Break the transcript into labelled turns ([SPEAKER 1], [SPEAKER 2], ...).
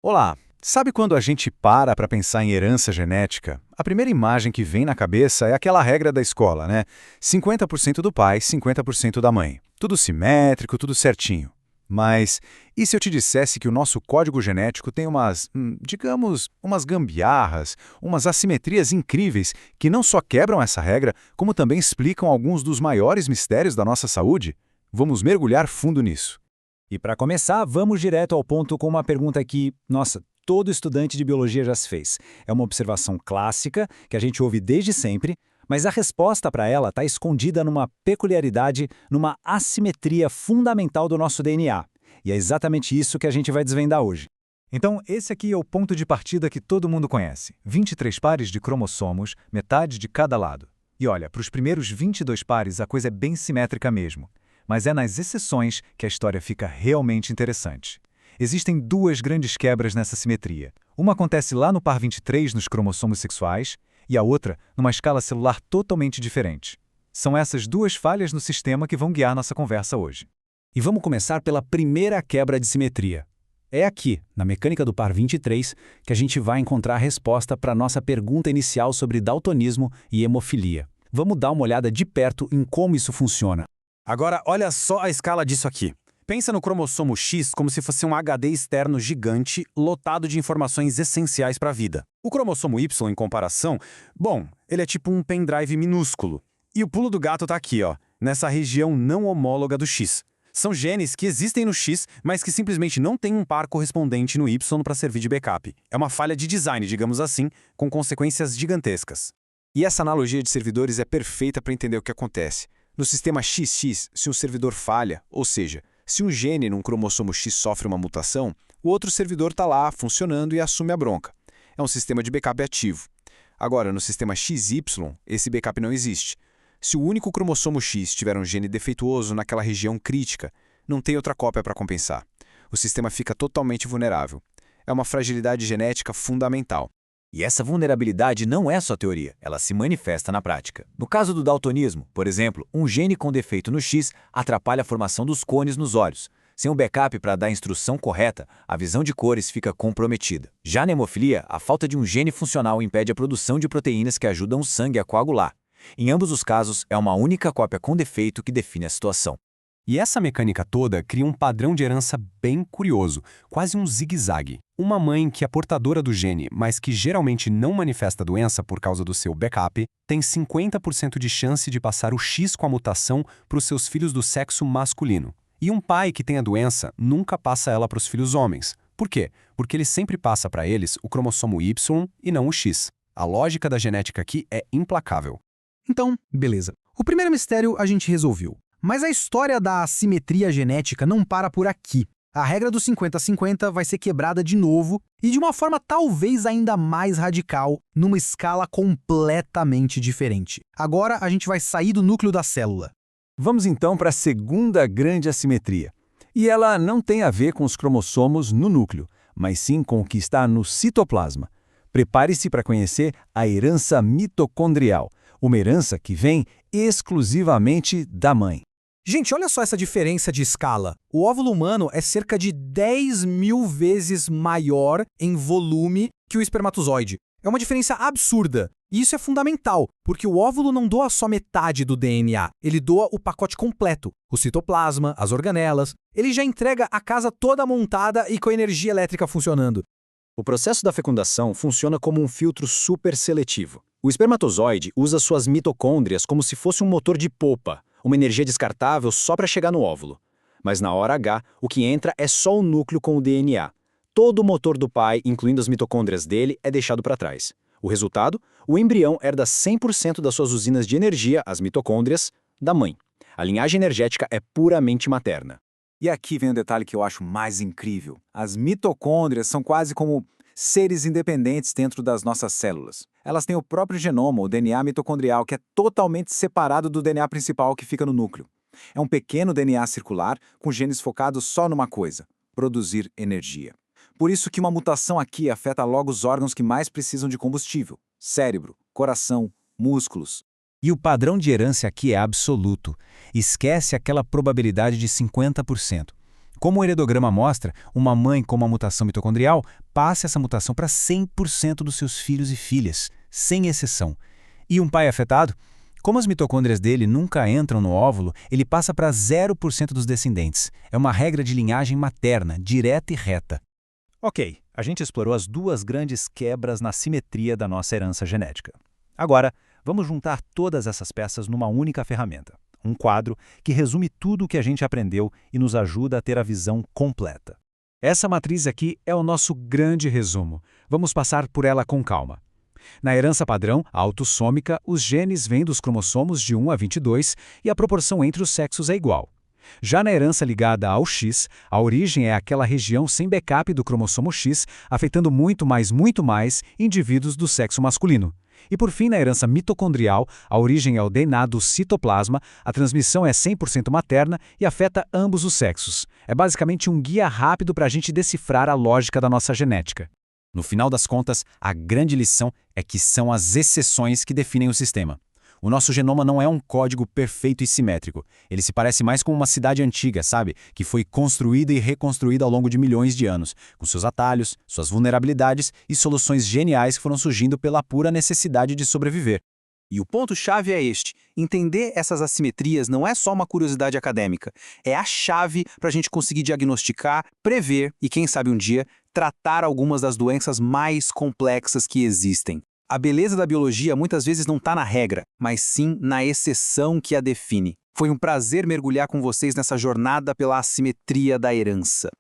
[SPEAKER 1] Olá! Sabe quando a gente para pensar em herança genética? A primeira imagem que vem na cabeça é aquela regra da escola, né? 50% do pai, 50% da mãe. Tudo simétrico, tudo certinho. Mas e se eu te dissesse que o nosso código genético tem digamos, umas gambiarras, umas assimetrias incríveis que não só quebram essa regra, como também explicam alguns dos maiores mistérios da nossa saúde? Vamos mergulhar fundo nisso.
[SPEAKER 2] E para começar, vamos direto ao ponto com uma pergunta que, nossa, todo estudante de biologia já se fez. É uma observação clássica que a gente ouve desde sempre, mas a resposta para ela está escondida numa peculiaridade, numa assimetria fundamental do nosso DNA. E é exatamente isso que a gente vai desvendar hoje.
[SPEAKER 3] Então, esse aqui é o ponto de partida que todo mundo conhece. 23 pares de cromossomos, metade de cada lado. E olha, para os primeiros 22 pares a coisa é bem simétrica mesmo. Mas é nas exceções que a história fica realmente interessante. Existem duas grandes quebras nessa simetria. Uma acontece lá no par 23 nos cromossomos sexuais e a outra numa escala celular totalmente diferente. São essas duas falhas no sistema que vão guiar nossa conversa hoje.
[SPEAKER 2] E vamos começar pela primeira quebra de simetria. É aqui, na mecânica do par 23, que a gente vai encontrar a resposta para a nossa pergunta inicial sobre daltonismo e hemofilia. Vamos dar uma olhada de perto em como isso funciona.
[SPEAKER 4] Agora, olha só a escala disso aqui. Pensa no cromossomo X como se fosse um HD externo gigante lotado de informações essenciais para a vida. O cromossomo Y, em comparação, bom, ele é tipo um pendrive minúsculo. E o pulo do gato tá aqui, ó, nessa região não homóloga do X. São genes que existem no X, mas que simplesmente não têm um par correspondente no Y para servir de backup. É uma falha de design, digamos assim, com consequências gigantescas.
[SPEAKER 1] E essa analogia de servidores é perfeita para entender o que acontece. No sistema XX, se um servidor falha, ou seja, se um gene num cromossomo X sofre uma mutação, o outro servidor está lá, funcionando e assume a bronca. É um sistema de backup ativo. Agora, no sistema XY, esse backup não existe. Se o único cromossomo X tiver um gene defeituoso naquela região crítica, não tem outra cópia para compensar. O sistema fica totalmente vulnerável. É uma fragilidade genética fundamental.
[SPEAKER 2] E essa vulnerabilidade não é só teoria, ela se manifesta na prática. No caso do daltonismo, por exemplo, um gene com defeito no X atrapalha a formação dos cones nos olhos. Sem um backup para dar a instrução correta, a visão de cores fica comprometida. Já na hemofilia, a falta de um gene funcional impede a produção de proteínas que ajudam o sangue a coagular. Em ambos os casos, é uma única cópia com defeito que define a situação.
[SPEAKER 4] E essa mecânica toda cria um padrão de herança bem curioso, quase um zigue-zague. Uma mãe que é portadora do gene, mas que geralmente não manifesta a doença por causa do seu backup, tem 50% de chance de passar o X com a mutação para os seus filhos do sexo masculino. E um pai que tem a doença nunca passa ela para os filhos homens. Por quê? Porque ele sempre passa para eles o cromossomo Y e não o X. A lógica da genética aqui é implacável.
[SPEAKER 5] Então, beleza. O primeiro mistério a gente resolveu. Mas a história da assimetria genética não para por aqui. A regra do 50-50 vai ser quebrada de novo e de uma forma talvez ainda mais radical, numa escala completamente diferente. Agora a gente vai sair do núcleo da célula.
[SPEAKER 1] Vamos então para a segunda grande assimetria. E ela não tem a ver com os cromossomos no núcleo, mas sim com o que está no citoplasma. Prepare-se para conhecer a herança mitocondrial, uma herança que vem exclusivamente da mãe.
[SPEAKER 5] Gente, olha só essa diferença de escala. O óvulo humano é cerca de 10.000 vezes maior em volume que o espermatozoide. É uma diferença absurda. E isso é fundamental, porque o óvulo não doa só metade do DNA, ele doa o pacote completo. O citoplasma, as organelas. Ele já entrega a casa toda montada e com a energia elétrica funcionando.
[SPEAKER 2] O processo da fecundação funciona como um filtro super seletivo. O espermatozoide usa suas mitocôndrias como se fosse um motor de popa, uma energia descartável só para chegar no óvulo. Mas na hora H, o que entra é só o núcleo com o DNA. Todo o motor do pai, incluindo as mitocôndrias dele, é deixado para trás. O resultado? O embrião herda 100% das suas usinas de energia, as mitocôndrias, da mãe. A linhagem energética é puramente materna.
[SPEAKER 3] E aqui vem um detalhe que eu acho mais incrível. As mitocôndrias são quase como seres independentes dentro das nossas células. Elas têm o próprio genoma, o DNA mitocondrial, que é totalmente separado do DNA principal que fica no núcleo. É um pequeno DNA circular com genes focados só numa coisa: produzir energia. Por isso que uma mutação aqui afeta logo os órgãos que mais precisam de combustível: cérebro, coração, músculos.
[SPEAKER 2] E o padrão de herança aqui é absoluto. Esquece aquela probabilidade de 50%.
[SPEAKER 3] Como o heredograma mostra, uma mãe com uma mutação mitocondrial passa essa mutação para 100% dos seus filhos e filhas, sem exceção. E um pai afetado? Como as mitocôndrias dele nunca entram no óvulo, ele passa para 0% dos descendentes. É uma regra de linhagem materna, direta e reta. Ok, a gente explorou as duas grandes quebras na simetria da nossa herança genética. Agora, vamos juntar todas essas peças numa única ferramenta. Um quadro que resume tudo o que a gente aprendeu e nos ajuda a ter a visão completa. Essa matriz aqui é o nosso grande resumo. Vamos passar por ela com calma. Na herança padrão, a autossômica, os genes vêm dos cromossomos de 1 a 22 e a proporção entre os sexos é igual. Já na herança ligada ao X, a origem é aquela região sem backup do cromossomo X, afetando muito mais indivíduos do sexo masculino. E por fim, na herança mitocondrial, a origem é o DNA do citoplasma, a transmissão é 100% materna e afeta ambos os sexos. É basicamente um guia rápido para a gente decifrar a lógica da nossa genética.
[SPEAKER 2] No final das contas, a grande lição é que são as exceções que definem o sistema. O nosso genoma não é um código perfeito e simétrico. Ele se parece mais com uma cidade antiga, sabe? Que foi construída e reconstruída ao longo de milhões de anos, com seus atalhos, suas vulnerabilidades e soluções geniais que foram surgindo pela pura necessidade de sobreviver.
[SPEAKER 5] E o ponto-chave é este: entender essas assimetrias não é só uma curiosidade acadêmica, é a chave para a gente conseguir diagnosticar, prever e, quem sabe um dia, tratar algumas das doenças mais complexas que existem. A beleza da biologia muitas vezes não está na regra, mas sim na exceção que a define. Foi um prazer mergulhar com vocês nessa jornada pela assimetria da herança.